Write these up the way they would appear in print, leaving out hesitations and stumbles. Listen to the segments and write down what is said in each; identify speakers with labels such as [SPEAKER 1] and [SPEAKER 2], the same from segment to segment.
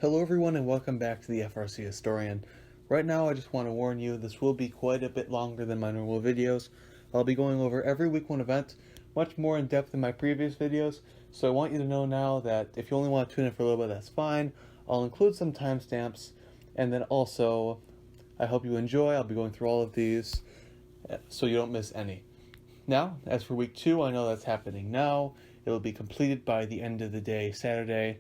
[SPEAKER 1] Hello everyone and welcome back to the FRC Historian. Right now I just want to warn you, this will be quite a bit longer than my normal videos. I'll be going over every week one event, much more in depth than my previous videos, so I want you to know now that if you only want to tune in for a little bit, that's fine. I'll include some timestamps, and then also, I hope you enjoy. I'll be going through all of these, so you don't miss any. Now, as for week 2, I know that's happening now. It'll be completed by the end of the day, Saturday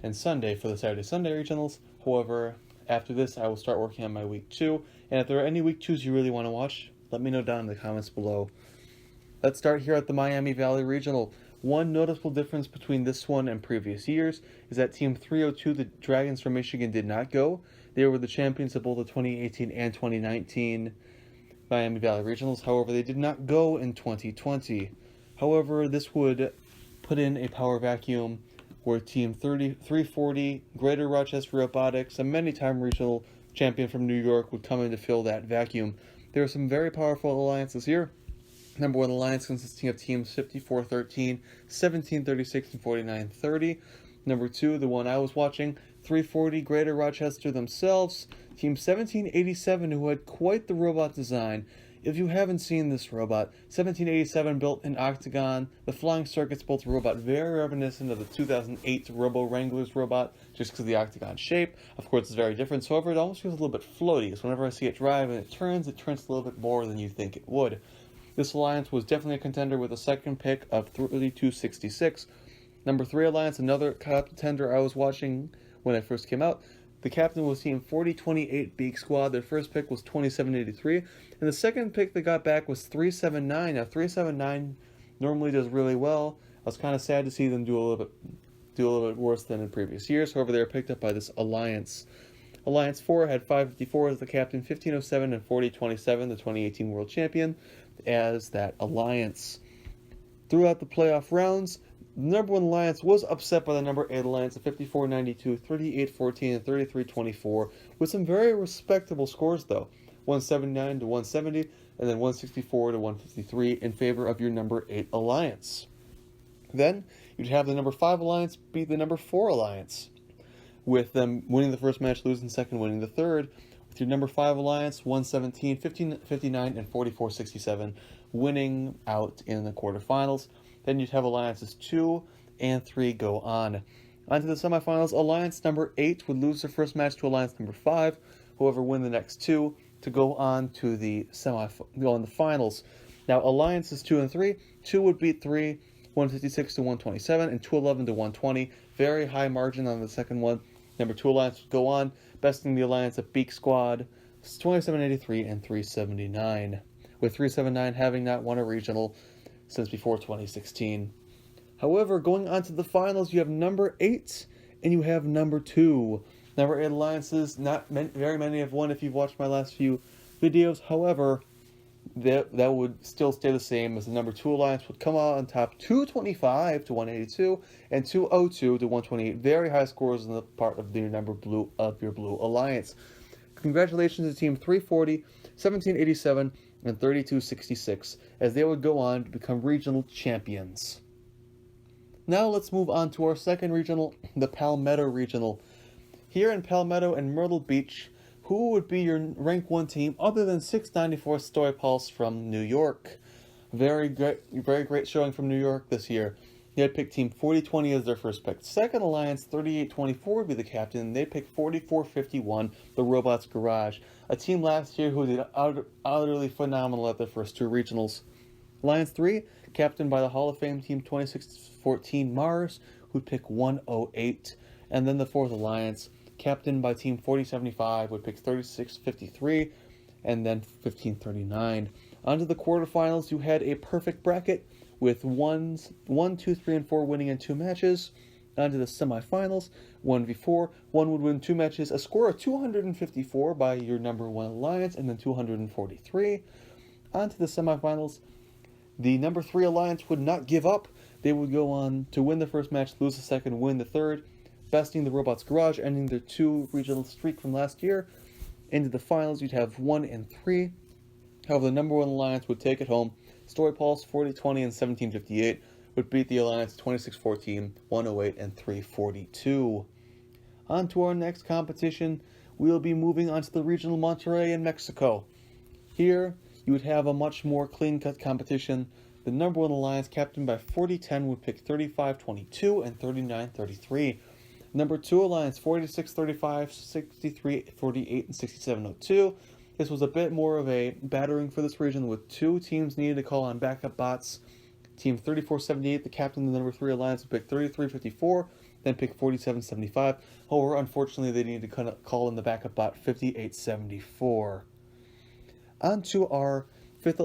[SPEAKER 1] and Sunday for the Saturday-Sunday regionals. However, after this, I will start working on my week 2. And if there are any week 2s you really want to watch, let me know down in the comments below. Let's start here at the Miami Valley Regional. One noticeable difference between this one and previous years is that Team 302, the Dragons from Michigan, did not go. They were the champions of both the 2018 and 2019 Miami Valley Regionals. However, they did not go in 2020. However, this would put in a power vacuum where Team 340, Greater Rochester Robotics, a many-time regional champion from New York, would come in to fill that vacuum. There are some very powerful alliances here. Number 1 alliance consisting of teams 5413, 1736, and 4930. Number 2, the one I was watching, 340, Greater Rochester themselves, Team 1787, who had quite the robot design. If you haven't seen this robot, 1787 built an octagon. The flying circuits built a robot very reminiscent of the 2008 Robo Wranglers robot, just because of the octagon shape. Of course, it's very different. However, it almost feels a little bit floaty. So whenever I see it drive and it turns a little bit more than you think it would. This alliance was definitely a contender with a second pick of 3266. Number 3 alliance, another contender I was watching when I first came out. The captain was Team 4028 Beak Squad. Their first pick was 2783, and the second pick they got back was 379. Now 379 normally does really well. I was kind of sad to see them do a little bit worse than in previous years. However, they were picked up by this alliance. Alliance 4 had 554 as the captain, 1507 and 4027, the 2018 world champion, as that alliance. Throughout the playoff rounds, the number 1 alliance was upset by the number 8 alliance of 5492, 3814, and 3324, with some very respectable scores though. 179 to 170, and then 164 to 153 in favor of your number 8 alliance. Then you'd have the number 5 alliance beat the number 4 alliance, with them winning the first match, losing the second, winning the third. With your number 5 alliance, 117, 1559, and 4467, winning out in the quarterfinals. Then you'd have alliances 2 and 3 go on. On to the semifinals, alliance number 8 would lose their first match to alliance number 5, however win the next 2 to go on to the finals. Now alliances 2 and 3, 2 would beat 3, 156 to 127, and 211 to 120. Very high margin on the second one. Number 2 alliance would go on, besting the alliance of Beak Squad, 2783 and 379, with 379 having not won a regional since before 2016. However, going on to the finals, you have number 8 and you have number 2. Number 8 alliances, very many have won if you've watched my last few videos. However, that would still stay the same, as the number 2 alliance would come out on top, 225 to 182 and 202 to 128. Very high scores on the part of your blue alliance. Congratulations to Team 340, 1787, and 3266, as they would go on to become regional champions. Now let's move on to our second regional, the Palmetto Regional. Here in Palmetto and Myrtle Beach, who would be your rank 1 team other than 694 Story Pulse from New York? Very great showing from New York this year. They had picked Team 4020 as their first pick. Second alliance, 3824 would be the captain. They picked 4451, the Robots Garage, a team last year who did utterly phenomenal at their first 2 regionals. Alliance 3, captained by the Hall of Fame Team 2614 Mars, who'd pick 108. And then the 4th alliance, captained by Team 4075, would pick 3653, and then 1539. On to the quarterfinals, you had a perfect bracket, with 1, 2, 3, and 4 winning in 2 matches. On to the semifinals, 1v4, 1 would win 2 matches, a score of 254 by your number 1 alliance, and then 243. On to the semifinals, the number 3 alliance would not give up. They would go on to win the first match, lose the second, win the third, besting the Robots Garage, ending their 2 regional streak from last year. Into the finals, you'd have 1 and 3. However, the number 1 alliance would take it home. Story Pulse 4020 and 1758 would beat the alliance 2614, 108, and 342. On to our next competition, we'll be moving on to the regional Monterrey in Mexico. Here, you would have a much more clean-cut competition. The number one alliance, captained by 4010, would pick 3522 and 3933. Number two alliance, 4635, 6348, and 6702. This was a bit more of a battering for this region, with two teams needed to call on backup bots. Team 3478, the captain of the number 3 alliance, would pick 3354, then pick 4775. However, unfortunately, they needed to call in the backup bot 5874. On to our fourth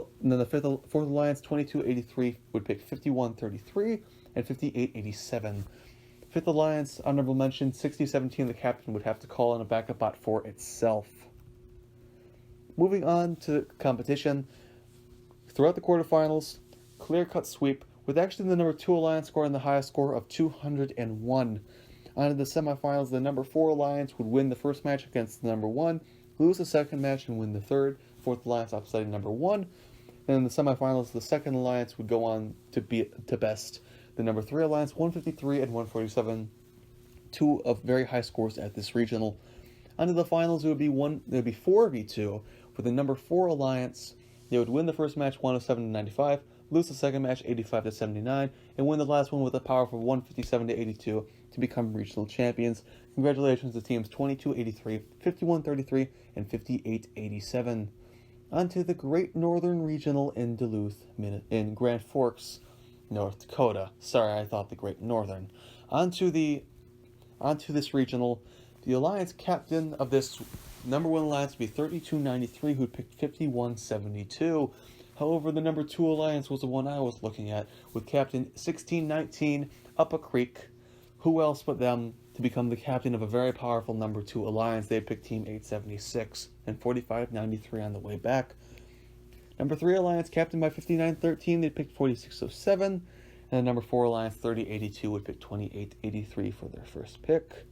[SPEAKER 1] alliance, 2283, would pick 5133 and 5887. Fifth alliance, honorable mention, 6017, the captain would have to call in a backup bot for itself. Moving on to competition, throughout the quarterfinals, clear-cut sweep, with actually the number 2 alliance scoring the highest score of 201. On to the semifinals, the number 4 alliance would win the first match against the number 1, lose the second match and win the third. Fourth alliance upsetting number 1. And in the semifinals, the second alliance would go on to best the number 3 alliance, 153 and 147, two of very high scores at this regional. On to the finals, there would be 4v2 for the number 4 alliance. They would win the first match 107 to 95, lose the second match 85 to 79, and win the last one with a powerful 157 to 82 to become regional champions. Congratulations to teams 2283, 5133, and 5887. On to the Great Northern Regional in Duluth, in Grand Forks, North Dakota. Sorry, I thought the Great Northern. On to this regional, the alliance captain of this number 1 alliance would be 3293, who picked 5172. However, the number 2 alliance was the one I was looking at, with captain 1619 up a creek. Who else but them to become the captain of a very powerful number 2 alliance? They picked team 876 and 4593 on the way back. Number 3 alliance, captained by 5913, they picked 4607. And the number 4 alliance, 3082, would pick 2883 for their first pick.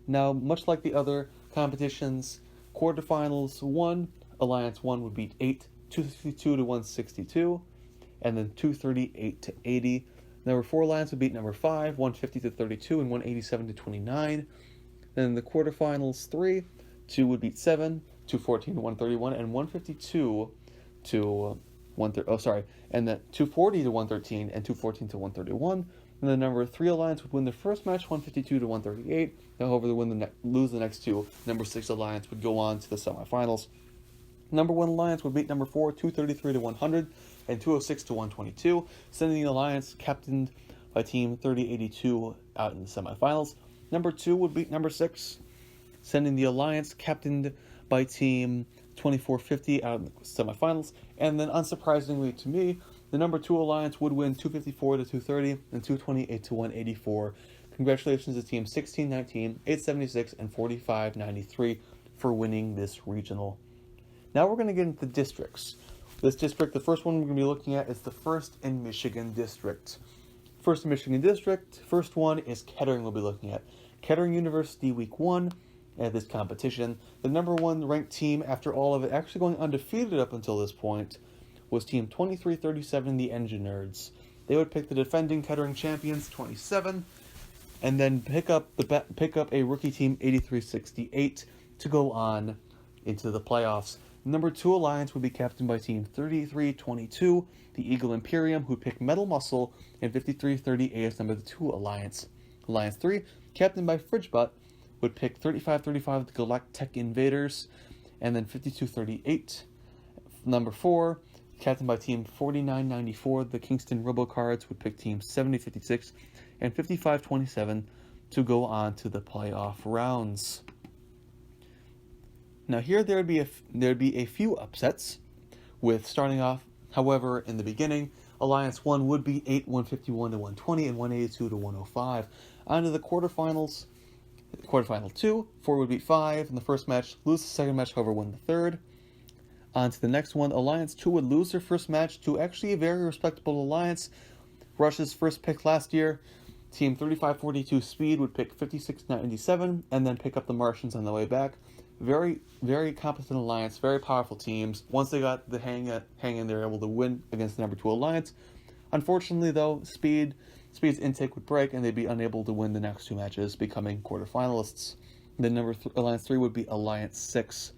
[SPEAKER 1] Now, much like the other competitions, quarterfinals 1, alliance 1 would beat 8, 262 to 162, and then 238 to 80. Number 4 alliance would beat number 5, 150 to 32, and 187 to 29. Then in the quarterfinals 3, 2 would beat 7, 214 to 131, and 152 to 130. And then 240 to 113 and 214 to 131. And the number 3 alliance would win the first match 152 to 138. However, they lose the next two. Number 6 alliance would go on to the semifinals. Number 1 alliance would beat number 4, 233 to 100 and 206 to 122, sending the alliance captained by team 3082 out in the semifinals. Number 2 would beat number 6, sending the alliance captained by team 2450 out in the semifinals. And then, unsurprisingly to me, the number 2 alliance would win 254 to 230 and 228 to 184. Congratulations to team 1619, 876, and 4593 for winning this regional. Now we're going to get into districts. This district, the first one we're going to be looking at is the 1st in Michigan district. 1st in Michigan district, first one is Kettering we'll be looking at. Kettering University week 1 at this competition. The number 1 ranked team after all of it, actually going undefeated up until this point, was team 2337, the Engine Nerds. They would pick the defending Kettering champions, 27, and then pick up a rookie team, 8368, to go on into the playoffs. Number 2 alliance would be captained by team 3322, the Eagle Imperium, who picked Metal Muscle, and 5338 as number 2 alliance. Alliance 3, captained by Fridgebutt, would pick 3535, the Galactic Invaders, and then 5238. Number 4, captained by team 4994, the Kingston Robocards, would pick team 7056 and 5527 to go on to the playoff rounds. Now here there'd be a few upsets, with starting off, however, in the beginning, Alliance 1 would be 8, 151 to 120, and 182 to 105. On to the quarterfinals, quarterfinal 2, 4 would beat 5 in the first match, lose the second match, however, win the third. On to the next one, Alliance 2 would lose their first match to actually a very respectable alliance. Rush's first pick last year, Team 3542 Speed would pick 5697 and then pick up the Martians on the way back. Very, very competent alliance, very powerful teams. Once they got the hang in, they were able to win against the number 2 alliance. Unfortunately, though, Speed Speed's intake would break, and they'd be unable to win the next 2 matches, becoming quarterfinalists. Then Alliance 3 would be Alliance 6,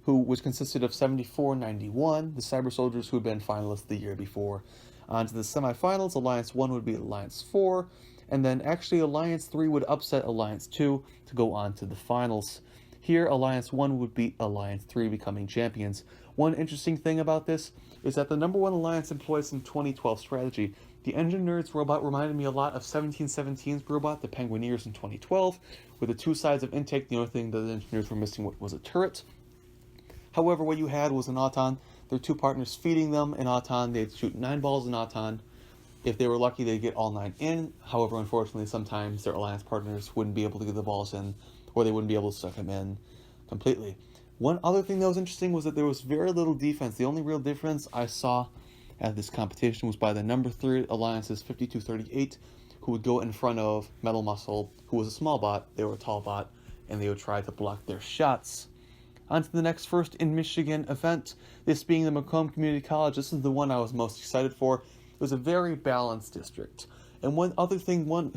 [SPEAKER 1] which consisted of 7491, the Cyber Soldiers who had been finalists the year before. On to the semifinals, Alliance 1 would be Alliance 4, and then actually Alliance 3 would upset Alliance 2 to go on to the finals. Here, Alliance 1 would beat Alliance 3, becoming champions. One interesting thing about this is that the number 1 alliance employs some 2012 strategy. The Engine Nerds robot reminded me a lot of 1717's robot, the Penguineers in 2012, with the 2 sides of intake. The only thing that the engineers were missing was a turret. However, what you had was an Auton, their 2 partners feeding them an Auton. They'd shoot 9 balls in Auton. If they were lucky, they'd get all 9 in. However, unfortunately, sometimes their alliance partners wouldn't be able to get the balls in, or they wouldn't be able to suck them in completely. One other thing that was interesting was that there was very little defense. The only real difference I saw at this competition was by the number 3 alliance's 5238, who would go in front of Metal Muscle, who was a small bot. They were a tall bot, and they would try to block their shots. On to the next First in Michigan event, this being the Macomb Community College. This is the one I was most excited for. It was a very balanced district. And one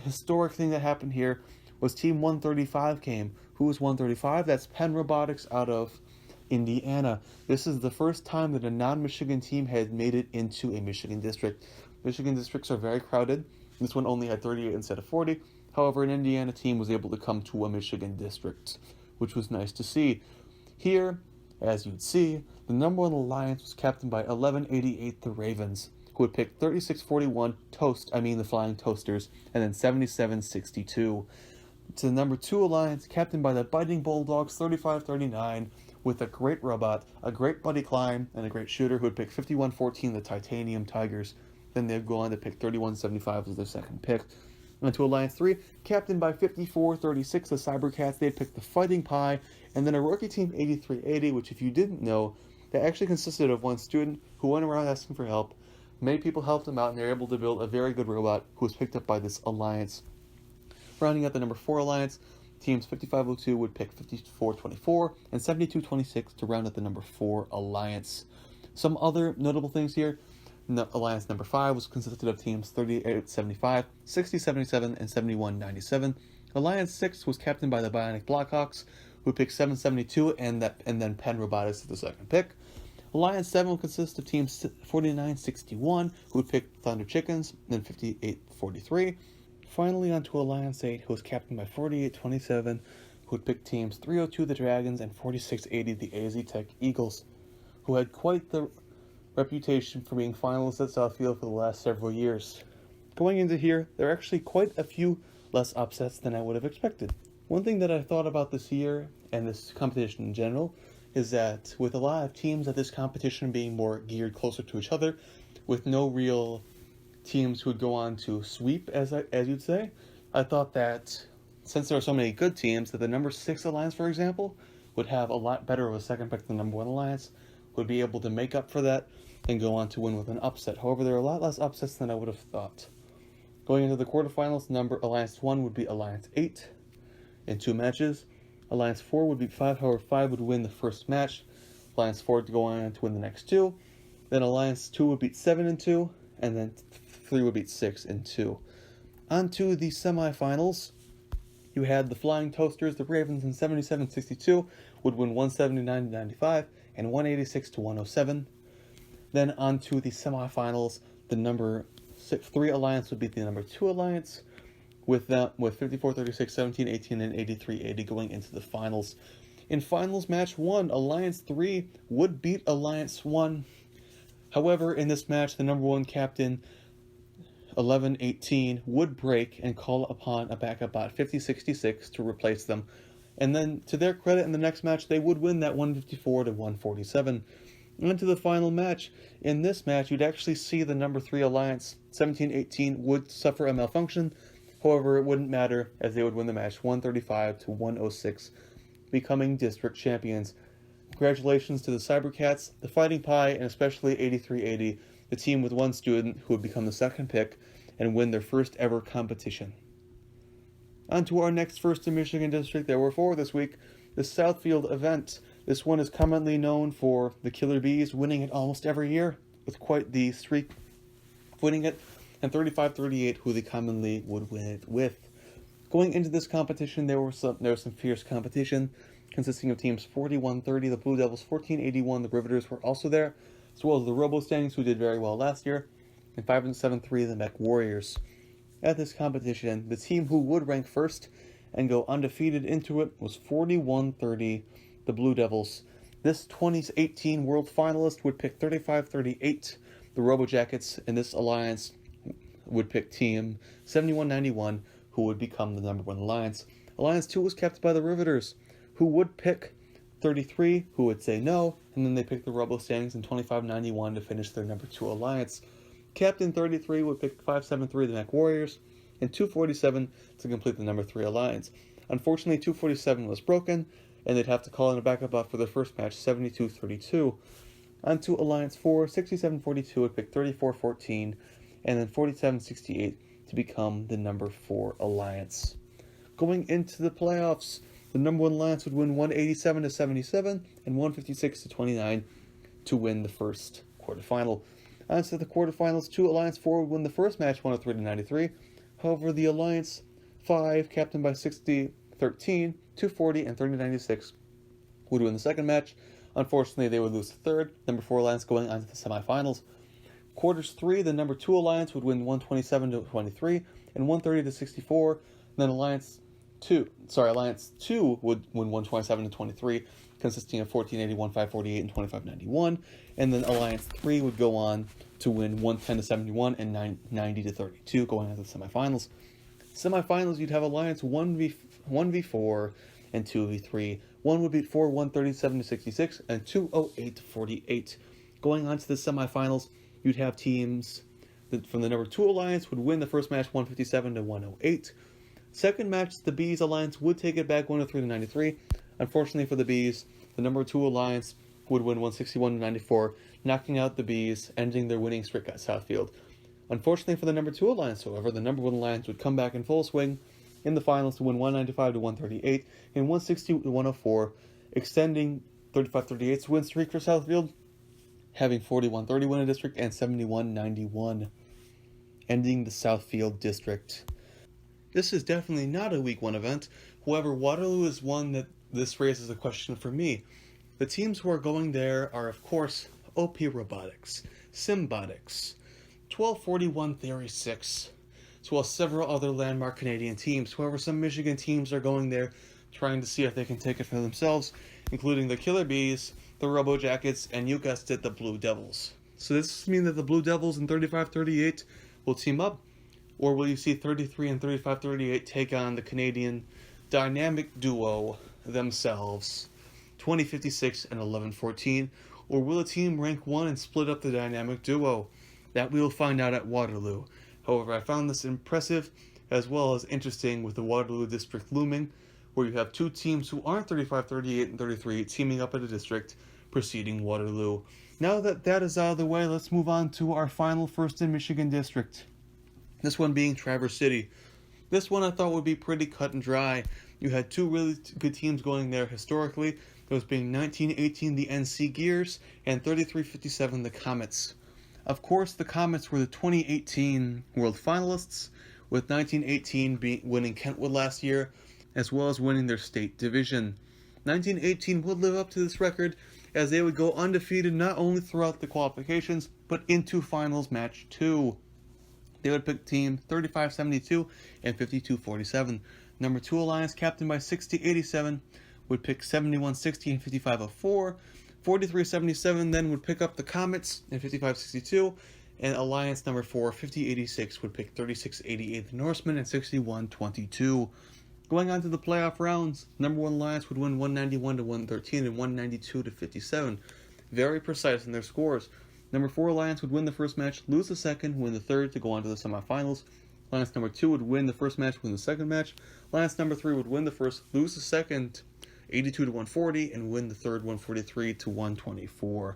[SPEAKER 1] historic thing that happened here was Team 135 came. Who was 135? That's Penn Robotics out of Indiana. This is the first time that a non-Michigan team had made it into a Michigan district. Michigan districts are very crowded. This one only had 38 instead of 40. However, an Indiana team was able to come to a Michigan district, which was nice to see. Here, as you'd see, the number 1 alliance was captained by 1188 the Ravens, who would pick 3641 the Flying Toasters, and then 7762. To the number 2 alliance, captained by the Biting Bulldogs 3539, with a great robot, a great buddy climb, and a great shooter, who would pick 5114 the Titanium Tigers. Then they'd go on to pick 3175 as their second pick. And to Alliance 3, captained by 5436 the Cybercats, they'd pick the Fighting Pie, and then a rookie team 8380, which if you didn't know, that actually consisted of 1 student who went around asking for help. Many people helped him out, and they were able to build a very good robot who was picked up by this alliance. Rounding out the number 4 alliance, teams 5502 would pick 5424 and 7226 to round out the number 4 alliance. Some other notable things here. Alliance number 5 was consisted of teams 3875, 6077, and 7197. Alliance 6 was captained by the Bionic Blackhawks, who picked 772 and then Penn Robotics as the second pick. Alliance 7 will consist of teams 4961, who would pick Thunder Chickens, then 5843. Finally, on to Alliance 8, who was captained by 4827, who would pick teams 302 the Dragons and 4680 the AZ Tech Eagles, who had quite the reputation for being finalists at Southfield for the last several years. Going into here, there are actually quite a few less upsets than I would have expected. One thing that I thought about this year, and this competition in general, is that with a lot of teams at this competition being more geared closer to each other, with no real teams who would go on to sweep, as you'd say, I thought that since there are so many good teams, that the number 6 alliance, for example, would have a lot better of a second pick than the number 1 alliance, would be able to make up for that and go on to win with an upset. However, there are a lot less upsets than I would have thought. Going into the quarterfinals, Alliance 1 would be Alliance 8 in 2 matches. Alliance 4 would be 5, however 5 would win the first match. Alliance 4 would go on to win the next 2. Then Alliance 2 would beat 7 in 2, and then 3 would beat 6 in 2. On to the semifinals. You had the Flying Toasters, the Ravens in 77-62 would win 179-95 and 186-107. Then on to the semifinals, the number 3 alliance would beat the number 2 alliance, with 54-36, 17-18, and 83-80 going into the finals. In finals match 1, Alliance 3 would beat Alliance 1. However, in this match, the number 1 captain, 11-18, would break and call upon a backup bot, 50-66, to replace them. And then, to their credit, in the next match, they would win that 154-147. And to the final match. In this match, you'd actually see the number 3 alliance, 17-18, would suffer a malfunction. However, it wouldn't matter, as they would win the match 135-106, becoming district champions. Congratulations to the Cybercats, the Fighting Pie, and especially 8380, the team with 1 student who would become the second pick and win their first ever competition. On to our next First in Michigan district. There were 4 this week. The Southfield event. This one is commonly known for the Killer Bees winning it almost every year, with quite the streak of winning it. and 35-38, who they commonly would win it with. Going into this competition, there was some fierce competition, consisting of teams 41-30, the Blue Devils, 14-81, the Riveters were also there, as well as the Robo-Stangs, who did very well last year, and 5-7-3, the Mech Warriors. At this competition, the team who would rank first and go undefeated into it was 41-30, the Blue Devils. This 2018 World Finalist would pick 35-38, the Robo Jackets, and this alliance would pick team 71-91, who would become the number 1 alliance. Alliance 2 was kept by the Riveters, who would pick 33, who would say no, and then they picked the Robo-Stangs in 25-91 to finish their number 2 alliance. Captain 33 would pick 5-7-3, the Mech Warriors, and 247 to complete the number 3 alliance. Unfortunately, 247 was broken, and they'd have to call in a backup bot for their first match, 72-32. On to Alliance 4, 67-42 would pick 34-14, and then 47-68 to become the number 4 alliance. Going into the playoffs, the number 1 alliance would win 187-77 and 156-29 to win the first quarterfinal. On to the quarterfinals, 2 Alliance 4 would win the first match, 103-93. However, the Alliance 5, captained by 60-13, 240, and 30-96, would win the second match. Unfortunately, they would lose the third, number 4 Alliance going on to the semifinals. Quarters 3, the number 2 Alliance would win 127-23 and 130-64. Then Alliance 2 would win 127-23, consisting of 14-81, 5-48, and 25-91. And then Alliance 3 would go on to win 110-71 and 90-32, going on to the semifinals. Semifinals, you'd have Alliance 1v4 and 2v3. 1 would beat 4, 137-66, and 208-48. Going on to the semifinals, you'd have teams from the number 2 Alliance would win the first match 157-108. Second match, the Bees Alliance would take it back 103-93. Unfortunately for the Bees, the number 2 Alliance would win 161-94, knocking out the Bees, ending their winning streak at Southfield. Unfortunately for the number 2 Alliance, however, the number 1 Alliance would come back in full swing in the finals to win 195-138 and 160-104, extending 35-38's win streak for Southfield, having 41-30 win a district and 71-91, ending the Southfield district. This is definitely not a Week 1 event. However, Waterloo is one that this raises a question for me. The teams who are going there are, of course, OP Robotics, Symbotics, 1241 Theory 6, as well as several other landmark Canadian teams. However, some Michigan teams are going there trying to see if they can take it for themselves, including the Killer Bees, the Robo Jackets, and you guessed it, the Blue Devils. So does this mean that the Blue Devils in 35-38 will team up? Or will you see 33 and 35-38 take on the Canadian dynamic duo themselves, 2056 and 1114? Or will a team rank 1 and split up the dynamic duo? That we will find out at Waterloo. However, I found this impressive as well as interesting with the Waterloo district looming, where you have 2 teams who aren't 35-38 and 33 teaming up at a district preceding Waterloo. Now that that is out of the way, let's move on to our final first in Michigan district. This one being Traverse City. This one I thought would be pretty cut and dry. You had 2 really good teams going there historically, those being 1918 the NC Gears and 3357 the Comets. Of course, the Comets were the 2018 World Finalists, with 1918 winning Kentwood last year, as well as winning their state division. 1918 would live up to this record, as they would go undefeated not only throughout the qualifications, but into Finals Match 2. They would pick team 35-72 and 52-47. Number 2 Alliance, captained by 60-87, would pick 71-60 and 55-04. 43-77 then would pick up the Comets and 55-62. And Alliance number 4, 50-86, would pick 36-88 the Norsemen and 61-22. Going on to the playoff rounds, number 1 Alliance would win 191-113 and 192-57. Very precise in their scores. Number 4 Alliance would win the first match, lose the second, win the third to go on to the semifinals. Alliance number 2 would win the first match, win the second match. Alliance number 3 would win the first, lose the second, 82-140, and win the third, 143-124.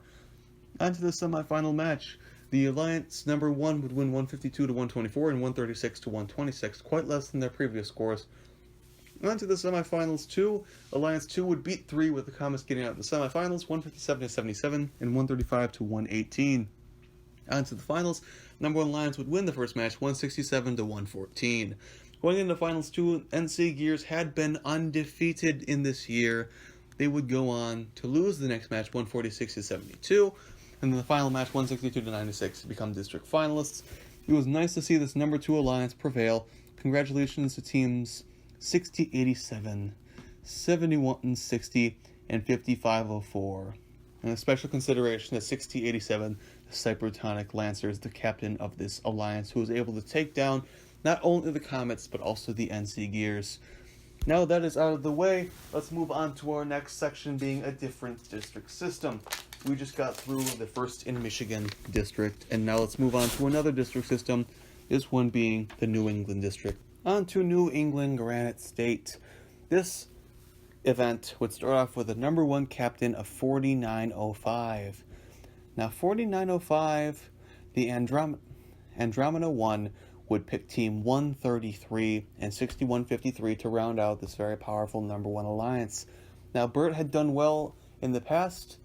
[SPEAKER 1] On to the semifinal match. The Alliance number 1 would win 152-124 and 136-126, quite less than their previous scores. On to the semifinals 2. Alliance 2 would beat 3 with the Comets getting out in the semifinals, 157-77 and 135-118. On to the finals. Number 1 Lions would win the first match 167-114. Going into the finals, 2 NC Gears had been undefeated in this year. They would go on to lose the next match 146-72, and then the final match 162-96 to become district finalists. It was nice to see this number 2 alliance prevail. Congratulations to teams 60-87, 71-60, and 55-04. And a special consideration to 60-87, the Cybertonic Lancers, the captain of this alliance, who was able to take down not only the Comets, but also the NC Gears. Now that is out of the way, let's move on to our next section, being a different district system. We just got through the first in Michigan district, and now let's move on to another district system, this one being the New England district. On to New England Granite State. This event would start off with a number 1 captain of 4905. Now 4905, the Andromeda 1 would pick team 133 and 6153 to round out this very powerful number 1 alliance. Now Burt had done well in the past,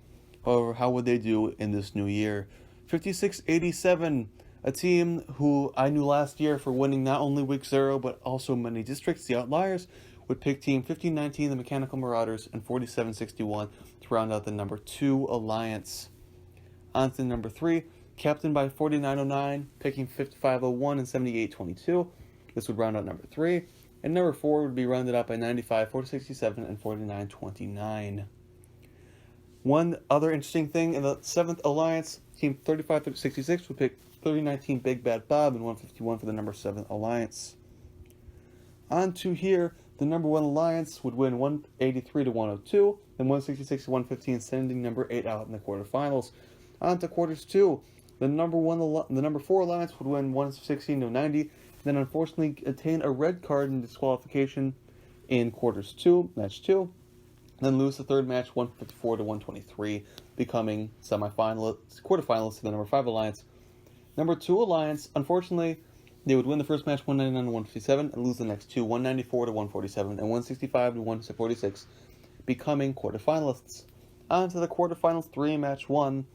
[SPEAKER 1] however, how would they do in this new year? 5687, a team who I knew last year for winning not only week 0 but also many districts, the Outliers, would pick team 1519, the Mechanical Marauders, and 4761 to round out the number 2 alliance. On to number 3, captained by 4909, picking 5501 and 7822. This would round out number 3. And number 4 would be rounded out by 95, 467, and 4929. One other interesting thing, in the 7th alliance, team 3566 would pick 3019 Big Bad Bob and 151 for the number 7 alliance. On to here, the number 1 alliance would win 183-102, and 166-115, sending number 8 out in the quarterfinals. On to quarters 2. The number 4 alliance would win 116-90, then unfortunately attain a red card in disqualification in quarters 2, match 2, then lose the third match 154-123, becoming quarterfinalists to the number 5 alliance. Number 2 alliance, unfortunately, they would win the first match 199-157 and lose the next two 194-147 and 165-146, becoming quarterfinalists. On to the quarterfinals 3, match 1.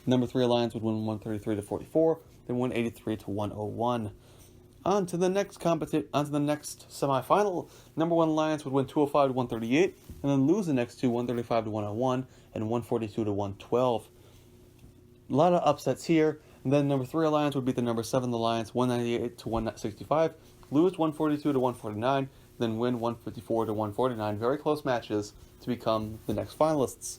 [SPEAKER 1] Number 3 alliance would win 133-44, then 183-101. On to the next semifinal. Number 1 alliance would win 205-138, and then lose the next two 135-101 and 142-112. A lot of upsets here. And then number 3 alliance would beat the number 7 alliance 198-165, lose 142-149, then win 154-149. Very close matches to become the next finalists.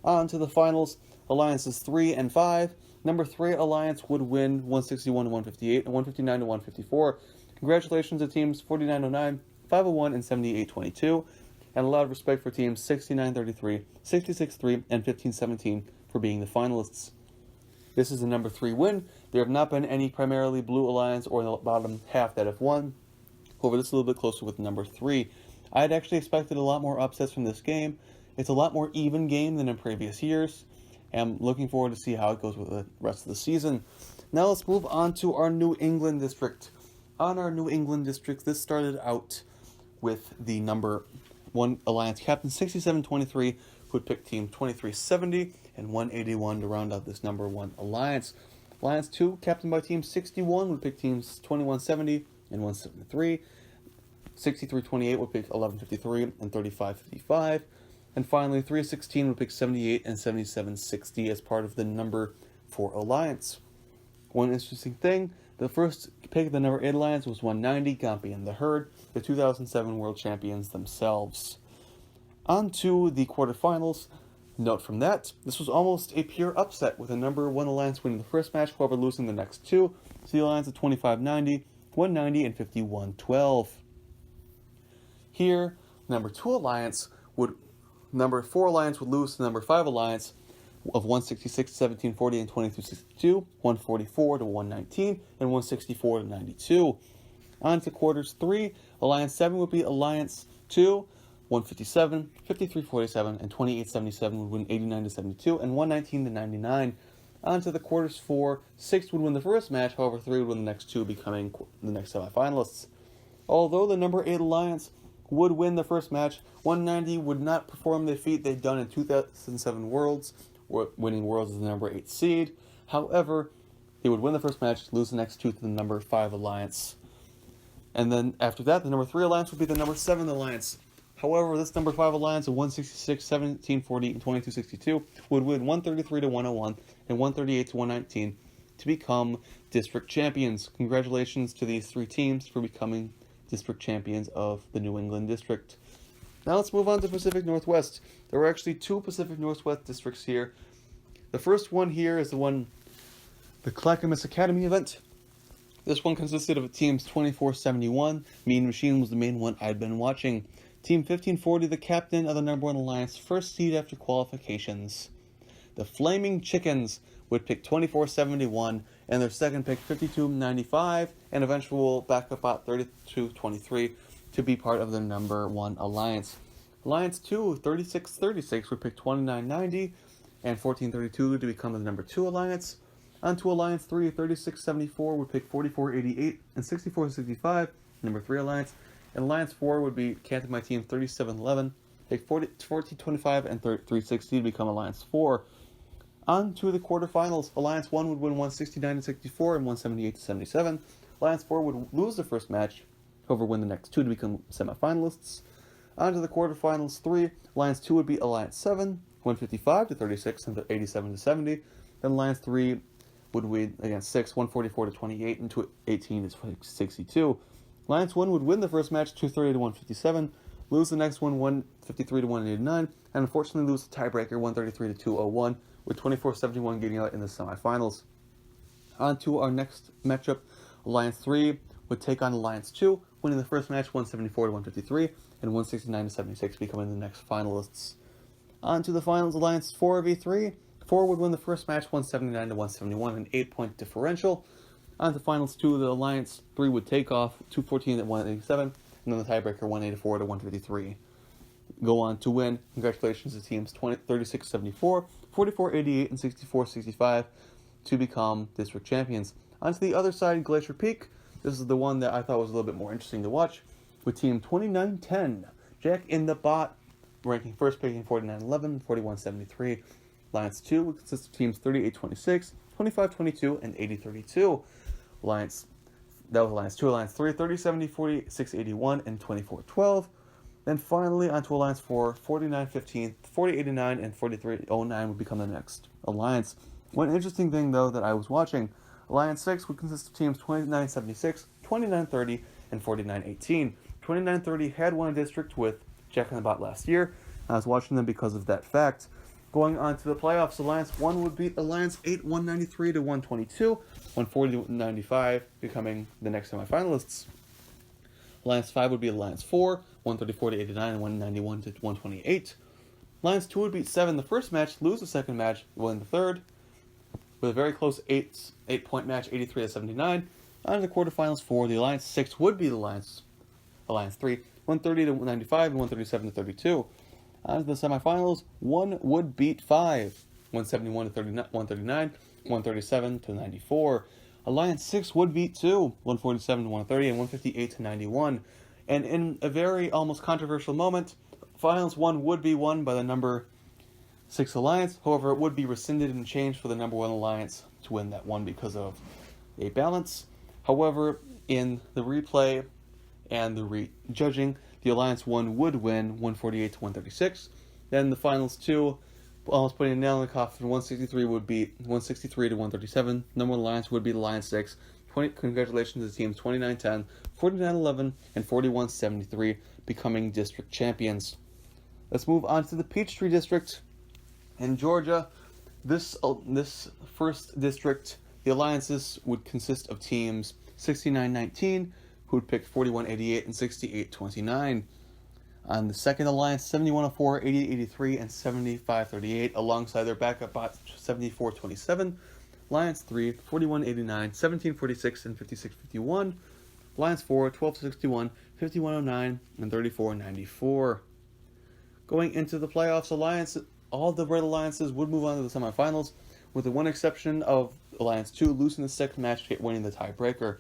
[SPEAKER 1] On to the finals. Alliances 3 and 5. Number 3 alliance would win 161-158 and 159-154. Congratulations to teams 4909, 501, and 7822. And a lot of respect for teams 6933, 66-3, and 1517 for being the finalists. This is the number 3 win. There have not been any primarily blue alliance or the bottom half that have won. However, this is a little bit closer with number 3. I had actually expected a lot more upsets from this game. It's a lot more even game than in previous years. And I'm looking forward to see how it goes with the rest of the season. Now let's move on to our New England district. On our New England district, this started out with the number 1 alliance captain 6723, who would pick team 2370 and 181 to round out this number 1 alliance. Alliance 2, captained by team 61, would pick teams 2170 and 173. 6328 would pick 1153 and 3555. And finally, 316 would pick 78 and 7760 as part of the number 4 alliance. One interesting thing, the first pick of the number 8 alliance was 190, Gompi and the Herd, the 2007 world champions themselves. On to the quarterfinals. Note from that, this was almost a pure upset, with the number 1 alliance winning the first match, however losing the next two. So the alliance of 2590, 190, and 5112. Here, number 2 alliance would number 4 alliance would lose to number 5 alliance of 166 to 1740 and 2262, 144 to 119, and 164 to 92. On to quarters 3, alliance 7 would be alliance 2, 157, 5347, and 2877 would win 89 to 72, and 119 to 99. On to the quarters 4, 6 would win the first match, however 3 would win the next two, becoming the next semifinalists. Although the number 8 alliance would win the first match, 190 would not perform the feat they'd done in 2007 Worlds, winning Worlds as the number 8 seed. However, He would win the first match, lose the next two to the number 5 alliance. And then after that, the number 3 alliance would be the number 7 alliance. However, this number 5 alliance of 166, 1740, and 2262 would win 133 to 101 and 138 to 119 to become district champions. Congratulations to these 3 teams for becoming district champions of the New England district. Now let's move on to Pacific Northwest. There are actually 2 Pacific Northwest districts here. The first one here is the Clackamas Academy event. This one consisted of teams 2471. Mean Machine was the main one I'd been watching. Team 1540, the captain of the number 1 alliance, first seed after qualifications. The Flaming Chickens would pick 2471, and their second pick 5295, and eventually will back up at 3223 to be part of the number 1 alliance. Alliance 2, 3636, would pick 2990 and 1432 to become the number 2 alliance. On to Alliance 3, 3674 would pick 4488 and 6465, number 3 alliance. And Alliance 4 would be Canton My Team 3711, pick 1425 and 360 to become Alliance 4. On to the quarterfinals. Alliance 1 would win 169 to 64 and 178 to 77. Alliance 4 would lose the first match, however win the next 2 to become semifinalists. On to the quarterfinals 3. Alliance 2 would be Alliance 7, 155 to 36 and 87 to 70. Then Alliance 3 would win against 6, 144 to 28 and 18 to 62. Alliance 1 would win the first match 230 to 157, lose the next one 153 to 189, and unfortunately lose the tiebreaker 133 to 201, with 2471 getting out in the semifinals. On to our next matchup. Alliance 3 would take on Alliance 2, winning the first match 174 to 153 and 169 to 76, becoming the next finalists. On to the finals. Alliance 4v3. 4 would win the first match 179 to 171, an 8-point differential. On to finals 2, the Alliance 3 would take off 214 to 187, and then the tiebreaker 184 to 153. Go on to win. Congratulations to teams 3674, 4488, and 6465 to become district champions. On to the other side, Glacier Peak. This is the one that I thought was a little bit more interesting to watch, with team 2910, Jack in the Bot, ranking first, picking 4911, 4173. Alliance 2 would consist of teams 3826, 2522, and 8032. That was Alliance 2. Alliance 3, 3070, 4681, and 2412. Then finally, onto Alliance 4, 4915, 4089, and 4309 would become the next alliance. One interesting thing, though, that I was watching, Alliance 6 would consist of teams 2976, 2930, and 4918. 2930 had won a district with Jack in the Bot last year. I was watching them because of that fact. Going on to the playoffs, Alliance 1 would beat Alliance 8, 193 to 122, 140 to 95, becoming the next semifinalists. Alliance 5 would beat Alliance 4, 134 to 89, and 191 to 128. Alliance 2 would beat 7 the first match, lose the second match, win the third, with a very close 8-point match, 83 to 79. On to the quarterfinals 4, the Alliance 6 would beat Alliance 3, 130 to 95, and 137 to 32. On to the semifinals, 1 would beat 5, 171 to 139, 137 to 94. Alliance 6 would beat 2, 147 to 130, and 158 to 91. And in a very almost controversial moment, Finals 1 would be won by the number 6 Alliance. However, it would be rescinded and changed for the number 1 Alliance to win that one because of a balance. However, in the replay and the judging, the Alliance 1 would win 148 to 136. Then the Finals 2, almost putting a nail in the coffin, 163 would beat 163 to 137. Number 1 Alliance would be the Alliance 6. Congratulations to the teams 2910, 4911, and 4173, becoming district champions. Let's move on to the Peachtree district in Georgia. This first district, the alliances would consist of teams 6919, who would pick 4188 and 6829. On the second alliance, 7104, 8883, and 7538, alongside their backup bots 7427. Alliance 3, 4189, 1746, and 5651. Alliance 4, 1261, 5109, and 3494. Going into the playoffs, all the red alliances would move on to the semifinals, with the one exception of Alliance 2 losing the second match, winning the tiebreaker.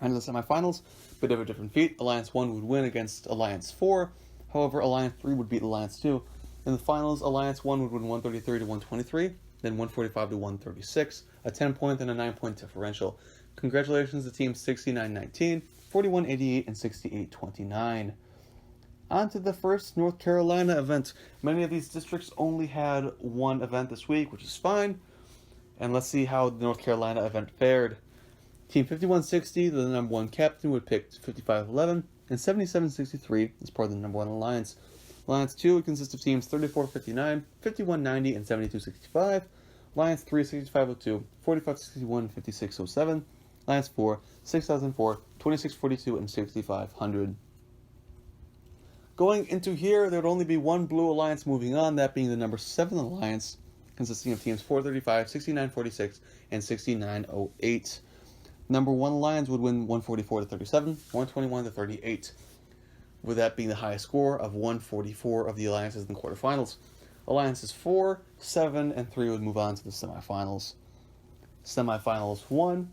[SPEAKER 1] And in the semifinals, bit of a different feat. Alliance 1 would win against Alliance 4. However, Alliance 3 would beat Alliance 2. In the finals, Alliance 1 would win 133 to 123. then 145 to 136, a 10-point and a 9-point differential. Congratulations to teams 69-19, 41-88, and 68-29. On to the first North Carolina event. Many of these districts only had one event this week, which is fine. And let's see how the North Carolina event fared. Team 5160, the number one captain, would pick 5511 and 7763 as part of the number one alliance. Alliance 2 would consist of teams 3459, 5190, and 7265. Alliance 3, 6502, 4561, and 5607. Alliance 4, 6004, 2642, and 6500. Going into here, there would only be one blue alliance moving on, that being the number 7 alliance, consisting of teams 435, 6946, and 6908. Number 1 alliance would win 144 to 37, 121 to 38, with that being the highest score of 144 of the alliances in the quarterfinals. Alliances 4, 7, and 3 would move on to the semifinals. Semifinals 1,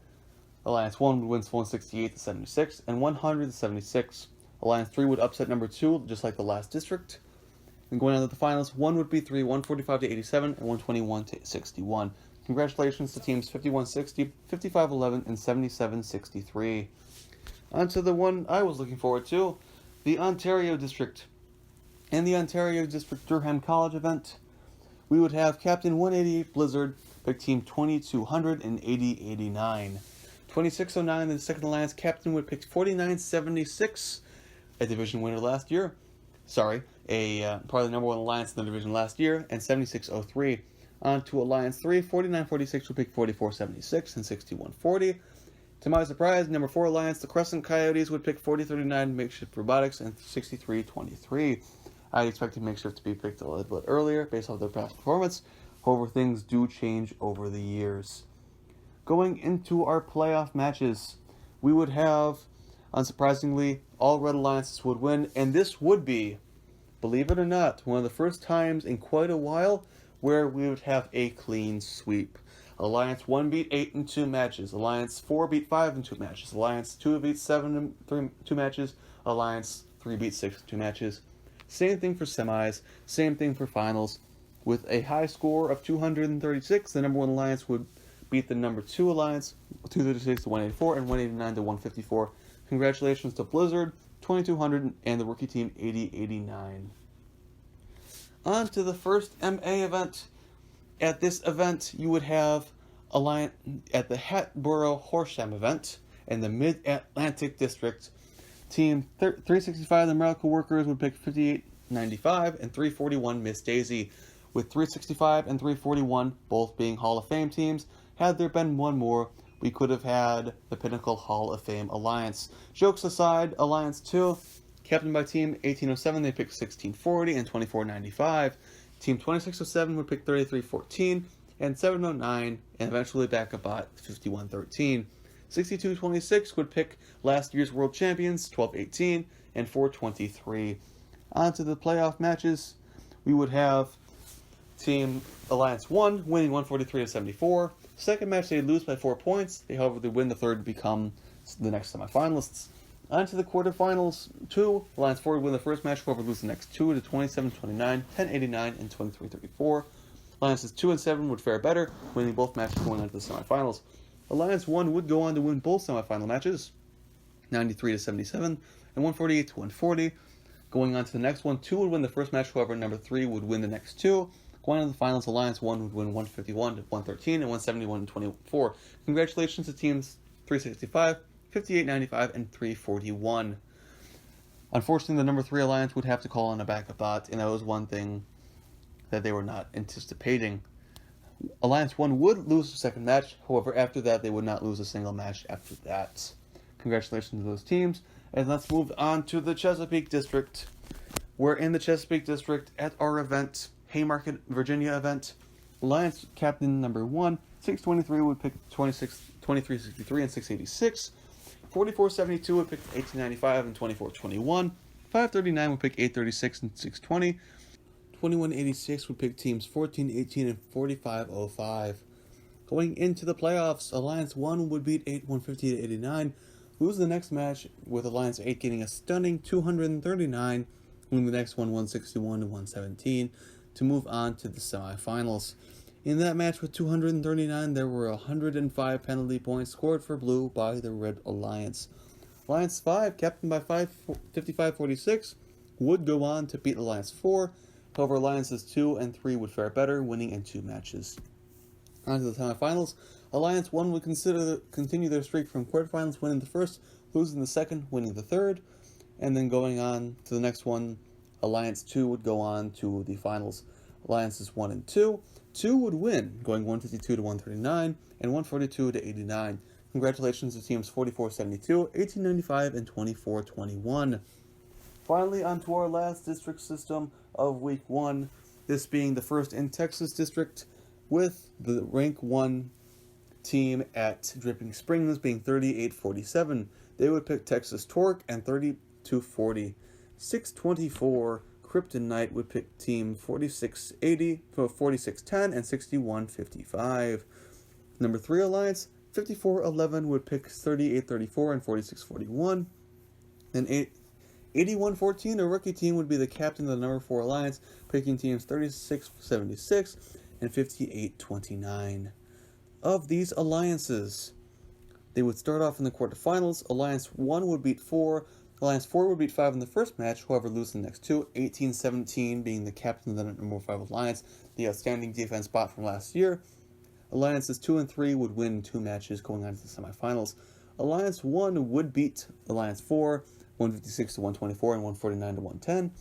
[SPEAKER 1] Alliance 1 would win 168 to 76, and 100 to 76. Alliance 3 would upset number 2, just like the last district. And going on to the finals, 1 would beat 3, 145 to 87, and 121 to 61. Congratulations to teams 5160, 5511, and 7763. On to the one I was looking forward to, the Ontario District. In the Ontario District Durham College event, we would have Captain 188 Blizzard pick team 2200 and 8089. 2609, the second alliance captain, would pick 4976, a division winner last year. Sorry, part of the number one alliance in the division last year, and 7603. On to Alliance 3, 4946 would pick 4476 and 6140. To my surprise, number 4 alliance, the Crescent Coyotes, would pick 4039 Makeshift Robotics and 6323. I'd expected Makeshift to be picked a little bit earlier based off their past performance. However, things do change over the years. Going into our playoff matches, we would have, unsurprisingly, all red alliances would win, and this would be, believe it or not, one of the first times in quite a while where we would have a clean sweep. Alliance 1 beat 8 in 2 matches. Alliance 4 beat 5 in 2 matches. Alliance 2 beat 7 in 2 matches. Alliance 3 beat 6 in 2 matches. Same thing for semis. Same thing for finals. With a high score of 236, the number 1 alliance would beat the number 2 alliance, 236 to 184, and 189 to 154. Congratulations to Blizzard, 2200, and the rookie team 8089. On to the first MA event. At this event, you would have alliance at the Hatboro Horsham event in the Mid-Atlantic District. Team 365, the Miracle Workers, would pick 5895 and 341 Miss Daisy, with 365 and 341 both being Hall of Fame teams. Had there been one more, we could have had the Pinnacle Hall of Fame Alliance. Jokes aside, Alliance 2, captained by Team 1807, they picked 1640 and 2495. Team 2607 would pick 3314 and 709, and eventually back up at 5113. 6226 would pick last year's world champions, 1218 and 423. On to the playoff matches, we would have Team Alliance 1 winning 143 to 74. Second match, they lose by 4 points. However, they win the third to become the next semifinalists. On to the quarterfinals. 2, Alliance 4 would win the first match, however lose the next 2 to 27-29, 10-89, and 23-34. Alliances 2 and 7 would fare better, winning both matches going on to the semifinals. Alliance 1 would go on to win both semifinal matches, 93 to 77, and 148 to 140. Going on to the next one, 2 would win the first match, however number 3 would win the next 2. Going on to the finals, Alliance 1 would win 151 to 113 and 171 to 24. Congratulations to teams 365, 5895, and 341. Unfortunately, the number 3 alliance would have to call on a backup bot, and that was one thing that they were not anticipating. Alliance 1 would lose the second match, however, after that, they would not lose a single match after that. Congratulations to those teams, and let's move on to the Chesapeake District. We're in the Chesapeake District at our event, Haymarket, Virginia event. Alliance captain number 1, 623 would pick 2363 and 686. 4472 would pick 1895 and 2421. 539 would pick 836 and 620. 2186 would pick teams 1418 and 4505. Going into the playoffs, Alliance 1 would beat 150 to 89, lose the next match, with Alliance 8 getting a stunning 239, winning the next one 161 to 117, to move on to the semifinals. In that match with 239, there were 105 penalty points scored for blue by the Red Alliance. Alliance 5, captained by 55-46, would go on to beat Alliance 4. However, Alliances 2 and 3 would fare better, winning in 2 matches. On to the semifinals. Alliance 1 would continue their streak from quarterfinals, winning the first, losing the second, winning the third, and then going on to the next one. Alliance 2 would go on to the finals. Alliances 1 and 2. 2 would win, going 152 to 139 and 142 to 89. Congratulations to teams 44-72, 1895, and 24-21. Finally, on to our last district system of Week 1, this being the first in Texas district, with the rank 1 team at Dripping Springs being 38-47. They would pick Texas Torque and 32-40. 624, Kryptonite would pick team 46-80, 46-10, and 61-55. Number 3 Alliance, 54-11 would pick 38-34 and 46-41. And 81-14, a rookie team, would be the captain of the number 4 Alliance, picking teams 36-76 and 58-29. Of these alliances, they would start off in the quarterfinals. Alliance 1 would beat 4. Alliance 4 would beat 5 in the first match, however lose the next 2. 18-17 being the captain of the number 5 Alliance, the outstanding defense spot from last year. Alliances 2 and 3 would win 2 matches going on to the semifinals. Alliance 1 would beat Alliance 4, 156 to 124 and 149 to 110.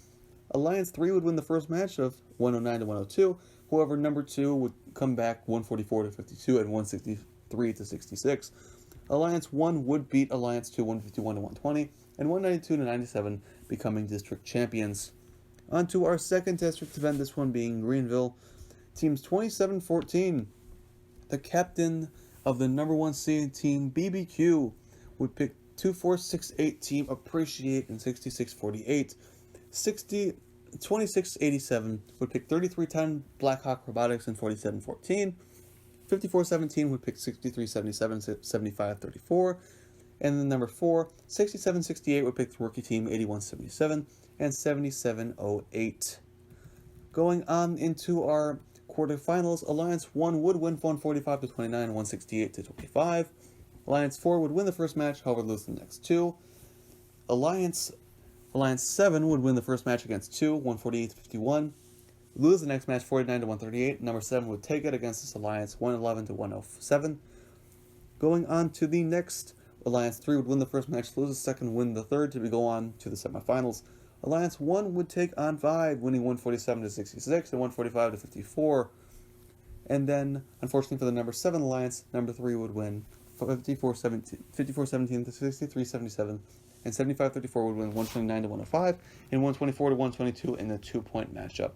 [SPEAKER 1] Alliance 3 would win the first match of 109 to 102. However, number 2 would come back 144 to 52 and 163 to 66. Alliance 1 would beat Alliance 2 151 to 120 and 192 to 97, becoming district champions. On to our second district event, this one being Greenville. Teams 27-14. The captain of the number 1 seed team BBQ would pick 2468 team Appreciate and 6648. 2687 would pick 3310 Blackhawk Robotics and 4714. 5417 would pick 6377 7534. And then number 4, 6768 would pick the rookie team 8177 and 7708. Going on into our quarterfinals, Alliance 1 would win 145 to 29 and 168 to 25. Alliance 4 would win the first match, however lose the next 2. Alliance 7 would win the first match against 2, 148 to 51. Lose the next match 49 to 138. Number 7 would take it against this Alliance 111 to 107. Going on to the next, Alliance 3 would win the first match, lose the second, win the third to go on to the semifinals. Alliance 1 would take on 5, winning 147 to 66 and 145 to 54. And then, unfortunately for the number 7 Alliance, number 3 would win 54-17 to 63-77, and 75-34 would win 129 to 105 and 124 to 122 in a 2-point matchup.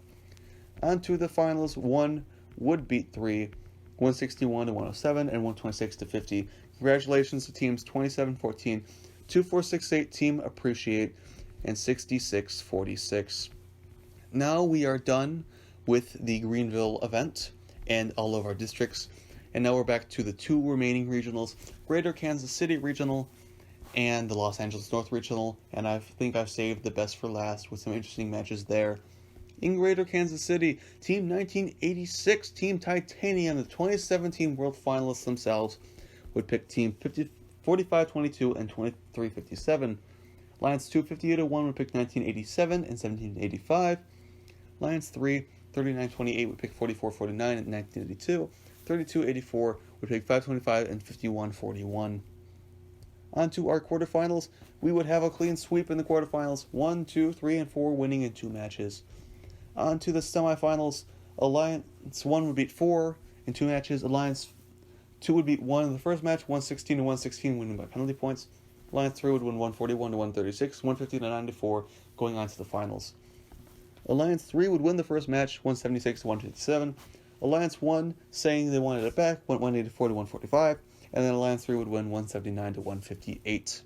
[SPEAKER 1] On to the finals, 1 would beat 3, 161 to 107 and 126 to 50. Congratulations to teams 27-14, 2468 team Appreciate, and 66-46. Now we are done with the Greenville event and all of our districts. And now we're back to the 2 remaining regionals, Greater Kansas City Regional and the Los Angeles North Regional, and I think I've saved the best for last with some interesting matches there. In Greater Kansas City, Team 1986, Team Titanium, the 2017 World Finalists themselves, would pick Team 45-22 and 23-57. Alliance 2, 58-1 would pick 1987 and 1785. Alliance 3, 39-28 would pick 44-49 and 1982. 32-84 would pick 525 and 51-41. On to our quarterfinals. We would have a clean sweep in the quarterfinals, 1, 2, 3, and 4 winning in 2 matches. On to the semifinals. Alliance 1 would beat 4 in 2 matches. Alliance 2 would beat 1 in the first match, 116 to 116, winning by penalty points. Alliance 3 would win 141 to 136, 150 to 94, going on to the finals. Alliance 3 would win the first match, 176 to 157. Alliance 1, saying they wanted it back, went 184 to 145, and then Alliance 3 would win 179 to 158.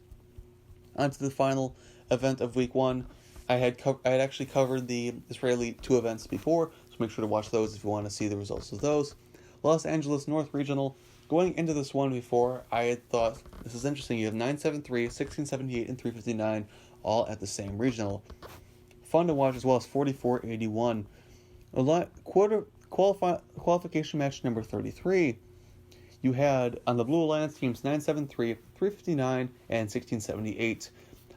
[SPEAKER 1] On to the final event of Week 1. I had actually covered the Israeli 2 events before, so make sure to watch those if you want to see the results of those. Los Angeles North Regional. Going into this one before, I had thought, this is interesting, you have 973, 1678, and 359 all at the same regional. Fun to watch as well as 4481. qualification match number 33, you had on the Blue Alliance teams 973, 359, and 1678.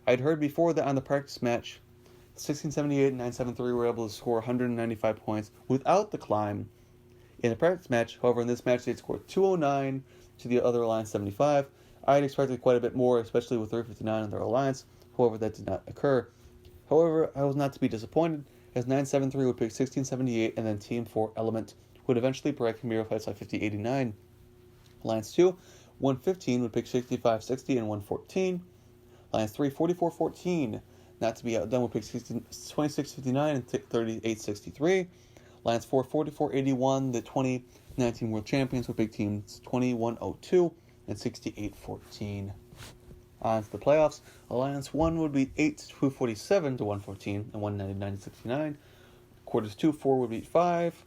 [SPEAKER 1] I'd heard before that on the practice match, 1678 and 973 were able to score 195 points without the climb. In the practice match, however, in this match they scored 209 to the other Alliance 75. I had expected quite a bit more, especially with 359 on their Alliance. However, that did not occur. However, I was not to be disappointed, as 973 would pick 1678, and then Team 4 Element would eventually break Hero Fights by 5089. Alliance 2, 115 would pick 6560 and 114. Alliance 3, 4414, not to be outdone, would pick 2659 and 3863. Alliance 4, 4481, the 2019 World Champions would pick teams 2102 and 6814. On to the playoffs, Alliance 1 would beat 8, 247 to 114 and 199 to 69. Quarters 2, 4 would beat 5.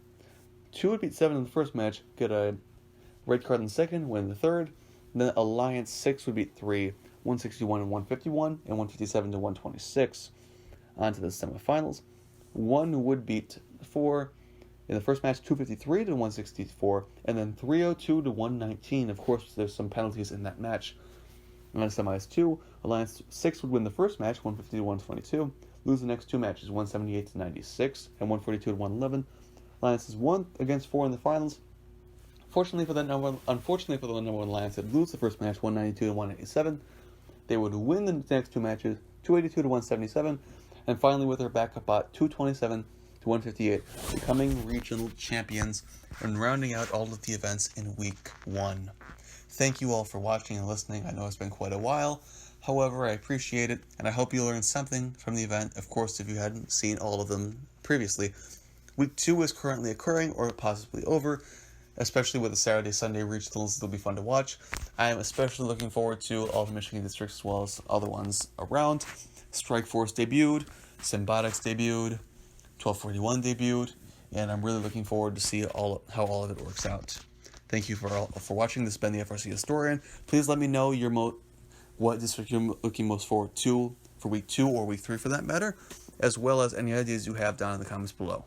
[SPEAKER 1] 2 would beat 7 in the first match, get a red card in the second, win in the third. And then Alliance 6 would beat 3, 161 and 151 and 157 to 126. On to the semifinals. 1 would beat 4 in the first match, 253 to 164, and then 302 to 119. Of course, there's some penalties in that match. And then semis 2, Alliance 6 would win the first match, 150 to 122, lose the next 2 matches, 178 to 96 and 142 to 111. Alliances 1 against 4 in the finals. Unfortunately for the number one Alliance, they'd lose the first match, 192 to 187. They would win the next 2 matches, 282 to 177, and finally with their backup bot, 227 to 158, becoming regional champions and rounding out all of the events in week 1. Thank you all for watching and listening. I know it's been quite a while. However, I appreciate it, and I hope you learned something from the event, of course, if you hadn't seen all of them previously. Week 2 is currently occurring, or possibly over, especially with the Saturday-Sunday regionals. They'll be fun to watch. I am especially looking forward to all the Michigan districts as well as other ones around. Strike Force debuted, Symbiotics debuted, 1241 debuted, and I'm really looking forward to see how all of it works out. Thank you for watching. This has been the FRC Historian. Please let me know what district you're looking most forward to for week 2 or week 3 for that matter, as well as any ideas you have down in the comments below.